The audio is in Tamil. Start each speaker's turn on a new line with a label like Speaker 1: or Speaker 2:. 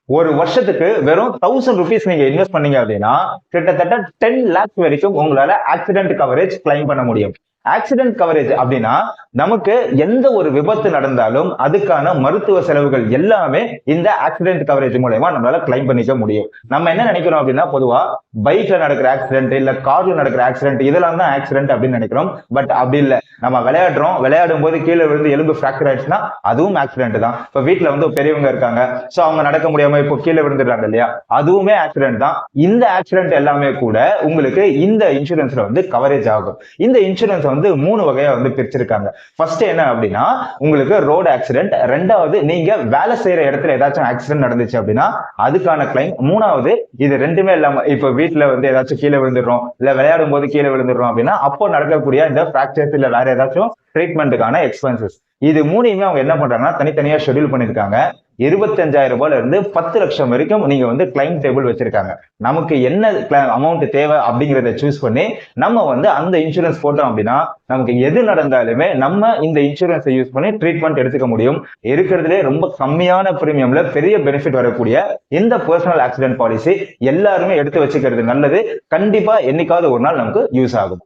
Speaker 1: ஒரு வருஷத்துக்கு வெறும் 1000 rupees நீங்க இன்வெஸ்ட் பண்ணீங்க அப்படின்னா கிட்டத்தட்ட 10 lakhs வரைக்கும் உங்களால ஆக்சிடென்ட் கவரேஜ் கிளைம் பண்ண முடியும். ஆக்சிடென்ட் கவரேஜ் அப்படின்னா நமக்கு எந்த ஒரு விபத்து நடந்தாலும் அதுக்கான மருத்துவ செலவுகள் எல்லாமே இந்த ஆக்சிடென்ட் கவரேஜ் மூலமா நம்மளால கிளைம் பண்ணிக்க முடியும். நம்ம என்ன நினைக்கிறோம் அப்படின்னா, பொதுவா பைக்ல நடக்கிற ஆக்சிடென்ட் இல்ல கார்ல நடக்கிற ஆக்சிடென்ட் இதெல்லாம் தான் ஆக்சிடென்ட் அப்படின்னு நினைக்கிறோம். பட் அப்படி இல்ல. நம்ம விளையாடும் போது கீழே விழுந்து எலும்பு பிராக்சர் ஆயிடுச்சுன்னா அதுவும் ஆக்சிடென்ட் தான். இப்ப வீட்டுல வந்து பெரியவங்க இருக்காங்க, சோ அவங்க நடக்க முடியாம இப்போ கீழே விழுந்துடுறாங்க இல்லையா, அதுவுமே ஆக்சிடென்ட் தான். இந்த ஆக்சிடென்ட் எல்லாமே கூட உங்களுக்கு இந்த இன்சூரன்ஸ்ல வந்து கவரேஜ் ஆகும். இந்த இன்சூரன்ஸ் வந்து 3 வகையா வந்து பிரிச்சிருக்காங்க. ஃபர்ஸ்ட் என்ன அப்படின்னா, உங்களுக்கு ரோடு ஆக்சிடென்ட், ரெண்டாவது நீங்க வேலை செய்யற இடத்துல ஏதாச்சும் ஆக்சிடென்ட் நடந்துச்சு அப்படின்னா அதுக்கான கிளைம், மூணாவது இது ரெண்டுமே இல்லாம இப்ப வீட்டுல வந்து ஏதாச்சும் கீழே விழுந்துடுறோம் இல்ல விளையாடும் போது கீழே விழுந்துடுறோம் அப்படின்னா அப்போ நடக்கக்கூடிய இந்த பிராக்சர்ஸ் இல்ல வேற ஏதாச்சும் ட்ரீட்மெண்ட்டுக்கான எக்ஸ்பென்சஸ். இது மூணையுமே அவங்க என்ன பண்றாங்கன்னா தனித்தனியா ஷெட்யூல் பண்ணிருக்காங்க. 25,000 ரூபாயில இருந்து 10 லட்சம் வரைக்கும் நீங்க வந்து கிளைம் டேபிள் வச்சிருக்காங்க. நமக்கு என்ன அமௌண்ட் தேவை அப்படிங்கறத சூஸ் பண்ணி நம்ம வந்து அந்த இன்சூரன்ஸ் போட்டோம் அப்படின்னா நமக்கு எது நடந்தாலுமே நம்ம இந்த இன்சூரன்ஸை யூஸ் பண்ணி ட்ரீட்மெண்ட் எடுத்துக்க முடியும். இருக்கிறதுலே ரொம்ப கம்மியான பிரீமியம்ல பெரிய பெனிஃபிட் வரக்கூடிய இந்த பர்சனல் ஆக்சிடென்ட் பாலிசி எல்லாருமே எடுத்து வச்சுக்கிறது நல்லது. கண்டிப்பா என்னைக்காவது ஒரு நாள் நமக்கு யூஸ் ஆகும்.